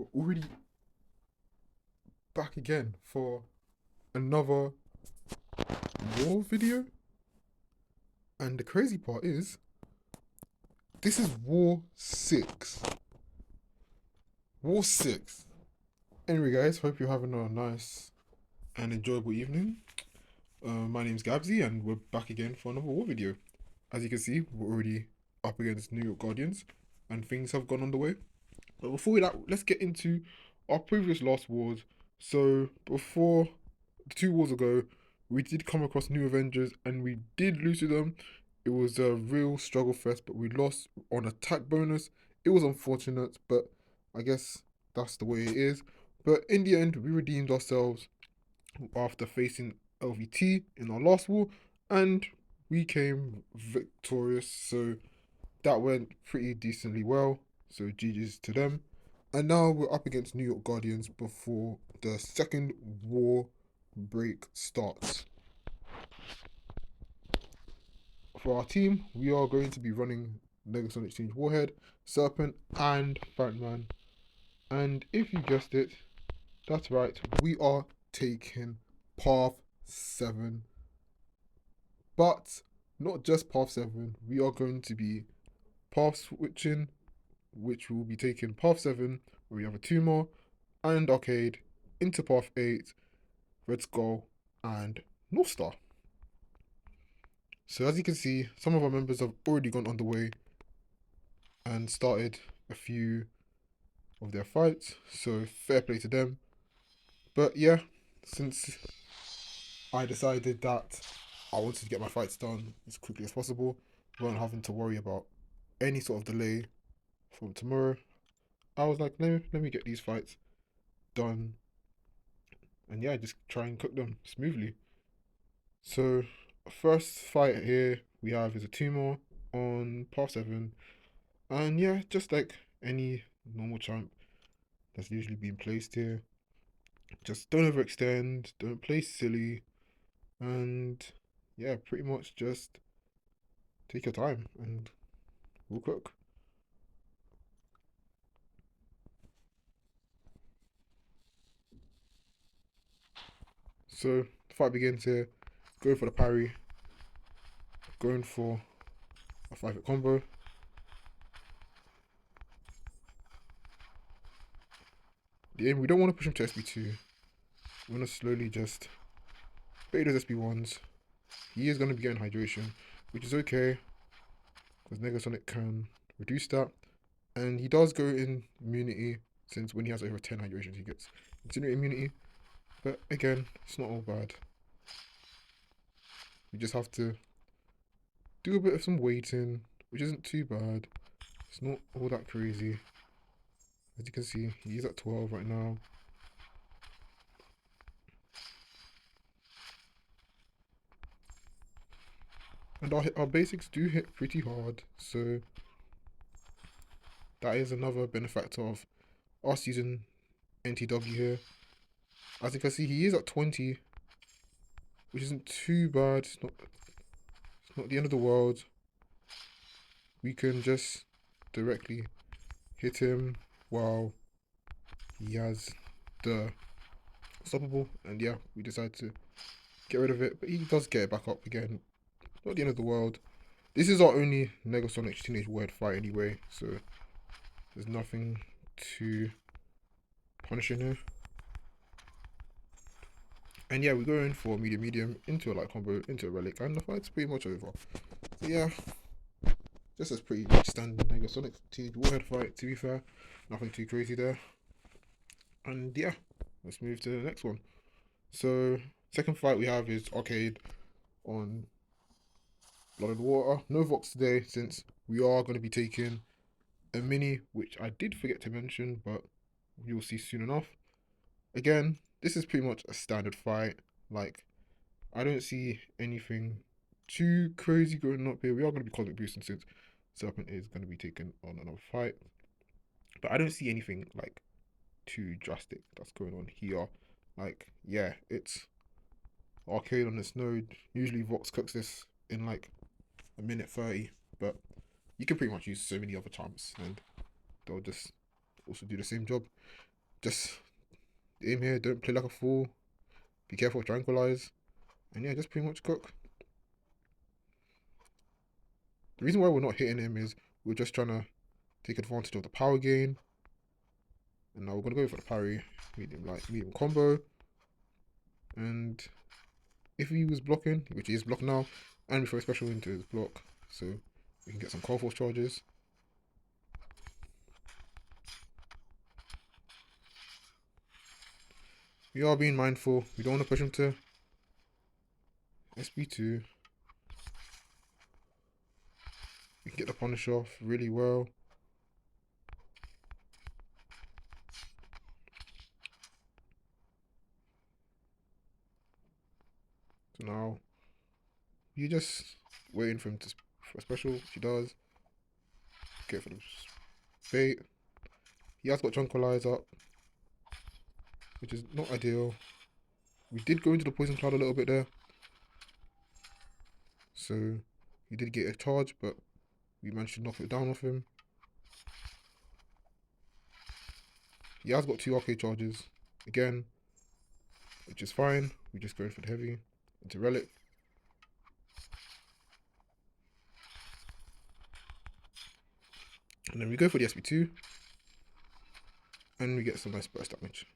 We're already back again for another war video. And the crazy part is, this is War 6. War 6. Anyway, guys, hope you're having a nice and enjoyable evening. My name's Gabsy, and we're back again for another war video. As you can see, we're already up against New York Guardians, and things have gone on the way. But before that, let's get into our previous last wars. So, before the 2 wars ago, we did come across New Avengers, and we did lose to them. It was a real struggle fest, but we lost on attack bonus. It was unfortunate, but I guess that's the way it is. But in the end, we redeemed ourselves after facing LVT in our last war, and we came victorious. So that went pretty decently well. So GG's to them. And now we're up against New York Guardians before the second war break starts. For our team, we are going to be running Negasonic Exchange Warhead, Serpent, and Fantman. And if you guessed it, that's right, we are taking Path 7. But not just Path 7, we are going to be path switching, which will be taking Path 7, where we have Attuma and Arcade, into Path 8, Red Skull, and Northstar. So as you can see, some of our members have already gone underway and started a few of their fights, so fair play to them. But yeah, since I decided that I wanted to get my fights done as quickly as possible, without having to worry about any sort of delay from tomorrow, I was like, let me get these fights done, and yeah, just try and cook them smoothly. So first fight here we have is Attuma on Path 7, and yeah, just like any normal champ that's usually being placed here, just don't overextend, don't play silly, and yeah, pretty much just take your time and we'll cook. So the fight begins here, going for the parry, going for a 5-hit combo. The aim, we don't want to push him to SB2. We want to slowly just bait those SB1s. He is going to be getting hydration, which is okay, because Negasonic can reduce that. And he does go in immunity, since when he has over 10 hydrations, he gets incinerate immunity. But again, it's not all bad. We just have to do a bit of some waiting, which isn't too bad. It's not all that crazy. As you can see, he's at 12 right now. And our basics do hit pretty hard, so that is another benefactor of our season NTW here. As you can see, he is at 20, which isn't too bad. It's not the end of the world. We can just directly hit him while he has the stoppable, and yeah, we decide to get rid of it, but he does get it back up again. Not the end of the world. This is our only Negasonic Teenage Word fight anyway, so there's nothing to punish in here. And yeah, we go in for medium into a light combo, into a relic, and the fight's pretty much over. So yeah, just as pretty standard Negasonic Teenage Warhead fight, to be fair. Nothing too crazy there. And yeah, let's move to the next one. So, second fight we have is Arcade on Blood and Water. No Vox today, since we are going to be taking a mini, which I did forget to mention, but you'll see soon enough. Again, this is pretty much a standard fight. Like, I don't see anything too crazy going up here. We are going to be cosmic boosting since Serpent is going to be taken on another fight. But I don't see anything like too drastic that's going on here. Like, yeah, it's Arcade on this node. Usually Vox cooks this in like a minute 30, but you can pretty much use so many other champs and they'll just also do the same job. just aim here, don't play like a fool, be careful of tranquilize, and yeah, just pretty much cook. The reason why we're not hitting him is we're just trying to take advantage of the power gain. And now we're gonna go for the parry, medium combo. And if he was blocking, which he is blocked now, and we throw a special into his block, so we can get some cold force charges. We are being mindful. We don't want to push him to SB2. We can get the punish off really well. So now you're just waiting for him to for a special, which he does. Get for the bait. He has got tranquilize up, which is not ideal. We did go into the poison cloud a little bit there, so he did get a charge, but we managed to knock it down off him. He has got 2 arcade charges again, which is fine. We're just going for the heavy into relic. And then we go for the SB2, and we get some nice burst damage.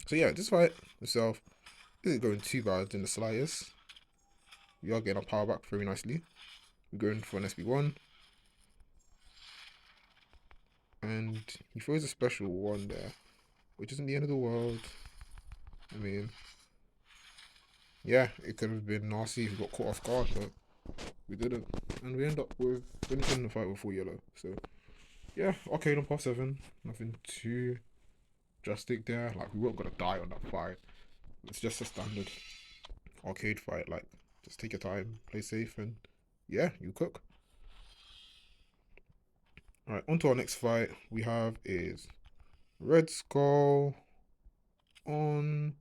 So yeah, this fight itself isn't going too bad in the slightest. We are getting our power back very nicely. We're going for an SB1. And he throws a special one there, which isn't the end of the world. I mean, yeah, it could have been nasty if we got caught off guard, but we didn't. And we end up with finishing the fight with 4 yellow. So yeah, arcade on par 7. Nothing too drastic there. Like, we weren't gonna die on that fight. It's just a standard arcade fight. Like, just take your time, play safe, and yeah, you cook. Alright, on to our next fight. We have is Red Skull on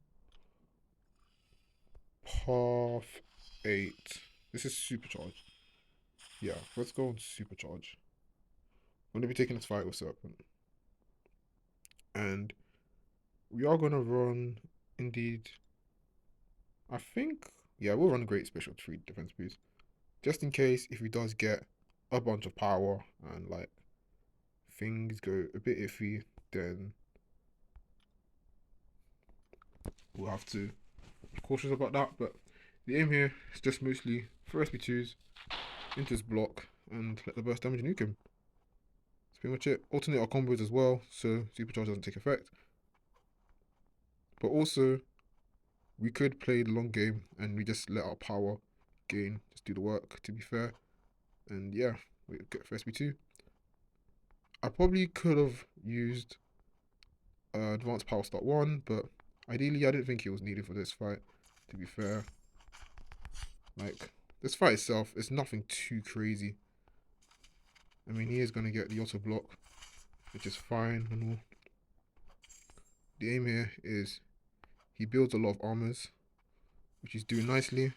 path 8. This is supercharge. Yeah, Red Skull on supercharge. I'm gonna be taking this fight with Serpent. And we are gonna run indeed. I think, yeah, we'll run Great Special 3 defense boost. Just in case if he does get a bunch of power and like things go a bit iffy, then we'll have to be cautious about that. But the aim here is just mostly for SB2s into his block and let the burst damage nuke him. That's pretty much it. Alternate our combos as well, so supercharge doesn't take effect. But also, we could play the long game and we just let our power gain just do the work, to be fair. And yeah, we get for SB2. I probably could have used advanced power start 1, but ideally I didn't think it was needed for this fight, to be fair. Like, this fight itself is nothing too crazy. I mean, he is going to get the auto block, which is fine and all. The aim here is he builds a lot of armors, which he's doing nicely.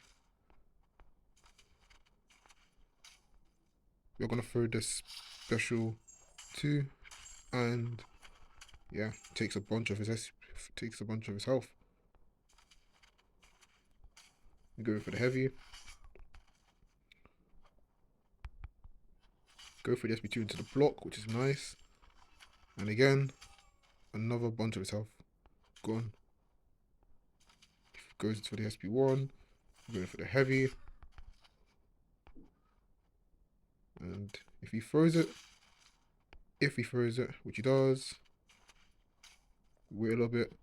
We're going to throw this special 2, and yeah, takes a bunch of his health. We're going for the heavy. Go for the SB2 into the block, which is nice. And again, another bunch of his health gone. Goes for the SB1. Going for the heavy. And if he throws it, which he does, wait a little bit.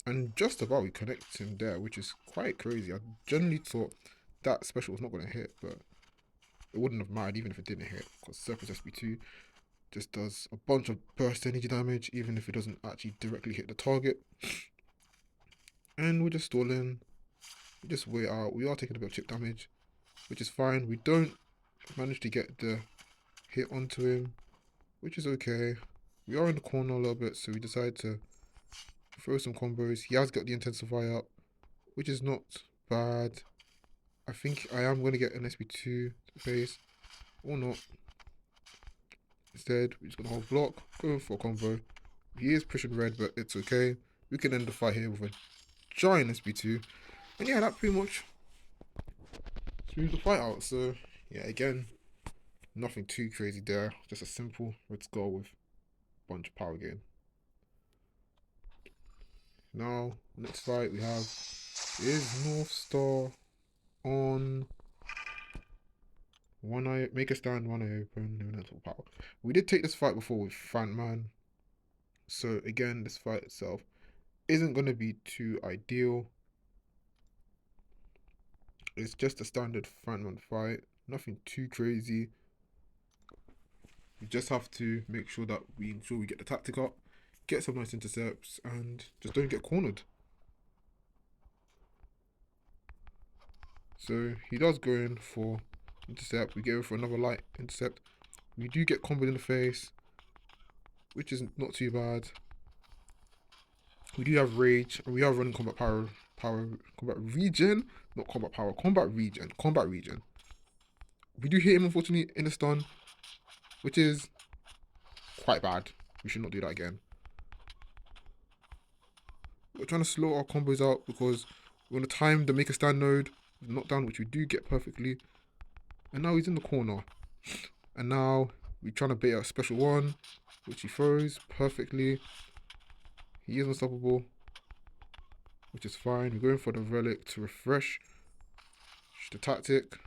And just about we connect him there, which is quite crazy. I generally thought that special was not going to hit, but it wouldn't have mattered even if it didn't hit, because Serpent SB2 just does a bunch of burst energy damage, even if it doesn't actually directly hit the target. And we're just stalling. We just wait out. We are taking a bit of chip damage, which is fine. We don't manage to get the hit onto him, which is okay. We are in the corner a little bit, so we decide to throw some combos. He has got the intensify up, which is not bad. I think I am going to get an SB2 to face. or not. Instead, we're just gonna hold block, go for a combo. He is pushing red, but it's okay. We can end the fight here with a giant SB2. And yeah, that pretty much smooths the fight out. So yeah, again, nothing too crazy there. Just a simple red skull with a bunch of power gain. Now, next fight we have is Northstar on one eye, make a stand, one eye open, no mental power. We did take this fight before with Fantman. So again, this fight itself isn't going to be too ideal. It's just a standard Fantman fight, nothing too crazy. We just have to make sure that we ensure we get the tactic up, get some nice intercepts, and just don't get cornered. So he does go in for intercept. We go in for another light intercept. We do get comboed in the face, which is not too bad. We do have rage, and we are running combat combat regen, not combat power, combat regen. We do hit him, unfortunately, in the stun, which is quite bad. We should not do that again. We're trying to slow our combos out because we're going to time the make a stand node, knockdown, which we do get perfectly. And now he's in the corner. And now we're trying to bait a special one, which he throws perfectly. He is unstoppable, which is fine. We're going for the relic to refresh the tactic.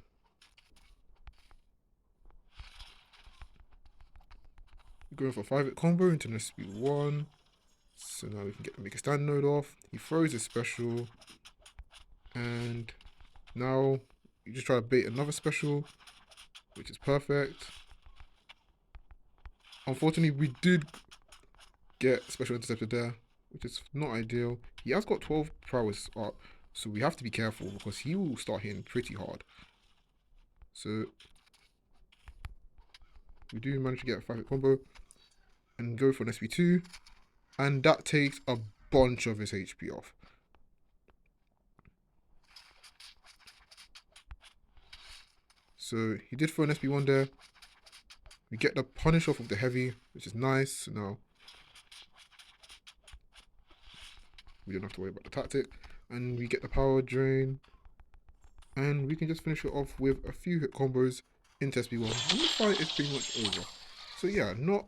We're going for a 5-hit combo into an SB1. So now we can get the make a stand node off. He throws his special. And now you just try to bait another special, which is perfect. Unfortunately, we did get special intercepted there, which is not ideal. He has got 12 prowess up, so we have to be careful because he will start hitting pretty hard. So we do manage to get a 5-hit combo and go for an SB2, and that takes a bunch of his HP off. So he did throw an SB1 there. We get the punish off of the heavy, which is nice. So now we don't have to worry about the tactic. And we get the power drain. And we can just finish it off with a few hit combos into SB1. And the fight is pretty much over. So yeah, not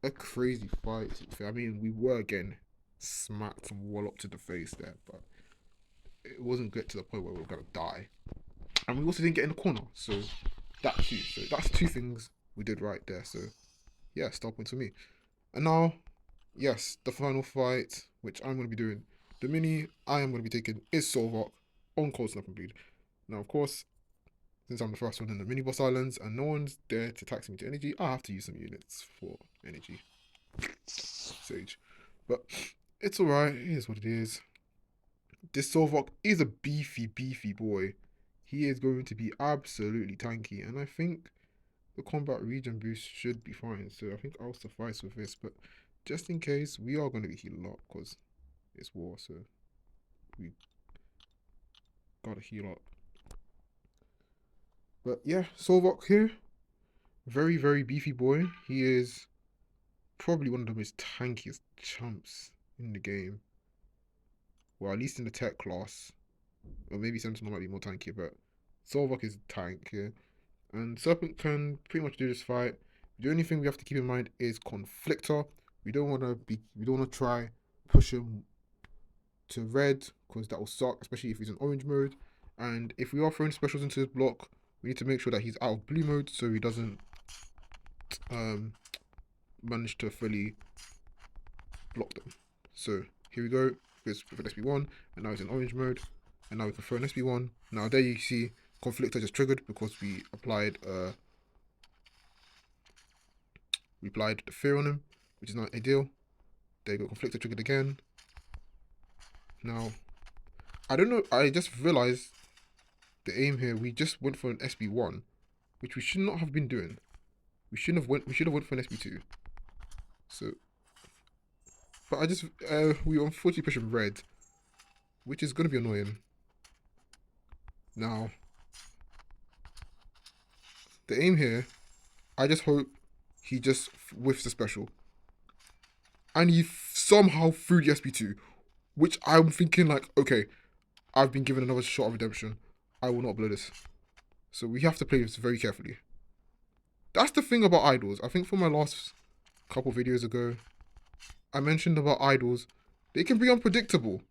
a crazy fight. I mean, we were getting smacked and walloped to the face there, but it wasn't good to the point where we were going to die. And we also didn't get in the corner, so that too. So that's two things we did right there. So yeah, star points for me. And now, yes, the final fight, which I'm going to be doing. The mini I am going to be taking is Solvarch on Cold Snap and Bleed. Now, of course, since I'm the first one in the mini boss islands and no one's there to tax me to energy, I have to use some units for energy. Sage. But it's alright, it is what it is. This Solvarch is a beefy boy. He is going to be absolutely tanky, and I think the combat regen boost should be fine. So I think I'll suffice with this, but just in case, we are going to be healing up because it's war, so we gotta heal up. But yeah, Solvarch here, very beefy boy. He is probably one of the most tankiest chumps in the game. Well, at least in the tech class. Or maybe Sentinel might be more tanky, but Solvarch is tank here. And Serpent can pretty much do this fight. The only thing we have to keep in mind is Conflictor. We don't want to try push him to red because that will suck, especially if he's in orange mode. And if we are throwing specials into his block, we need to make sure that he's out of blue mode so he doesn't manage to fully block them. So here we go with an SB1, and now he's in orange mode, and now we can throw an SB1. Now there you see Conflictor just triggered because we applied the fear on him, which is not ideal. There you go, Conflictor triggered again. Now, I don't know, I just realized the aim here, we just went for an SB1, which we should not have been doing. We should have went for an SB2. So, but I just, we unfortunately pushed him red, which is going to be annoying. Now, the aim here I just hope he just whiffs the special. And he somehow threw the SP2, which I'm thinking like, okay, I've been given another shot of redemption. I will not blow this. So we have to play this very carefully. That's the thing about idols. I think for my last couple videos ago, I mentioned about idols. They can be unpredictable.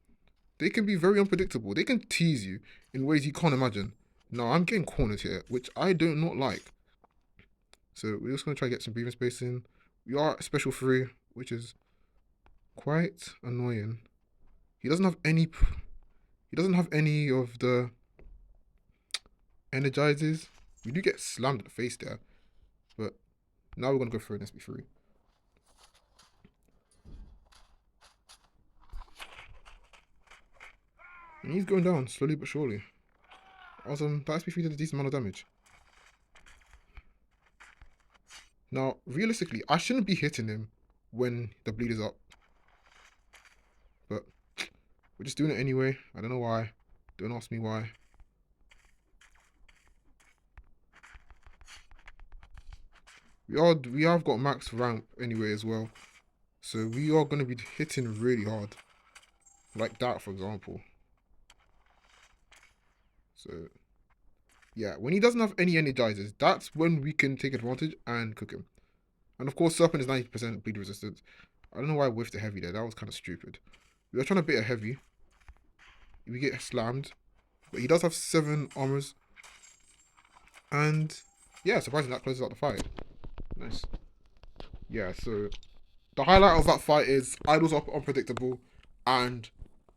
They can be very unpredictable. They can tease you in ways you can't imagine. Now, I'm getting cornered here, which I do not like. So we're just going to try to get some breathing space in. We are at special 3, which is quite annoying. He doesn't have any of the energizers. We do get slammed in the face there. But now we're going to go for an SB3. And he's going down, slowly but surely. Awesome, that SB3 did a decent amount of damage. Now, realistically, I shouldn't be hitting him when the bleed is up. But we're just doing it anyway. I don't know why. Don't ask me why. We have got max ramp anyway as well. So we are going to be hitting really hard. Like that, for example. So, yeah, when he doesn't have any energizers, that's when we can take advantage and cook him. And of course, Serpent is 90% bleed resistance. I don't know why I whiffed the heavy there. That was kind of stupid. We are trying to bait a heavy. We get slammed. But he does have 7 armors. And, yeah, surprisingly, that closes out the fight. Nice. Yeah, so the highlight of that fight is idols are unpredictable. And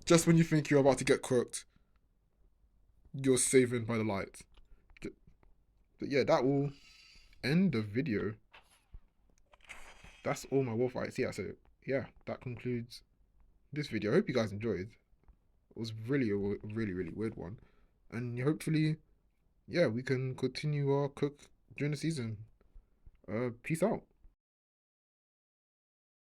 just when you think you're about to get cooked, you're saving by the light. But yeah, that will end the video. That's all my war fights. Yeah, so yeah, that concludes this video. I hope you guys enjoyed. It was really a really weird one. And hopefully, yeah, we can continue our cook during the season. Peace out.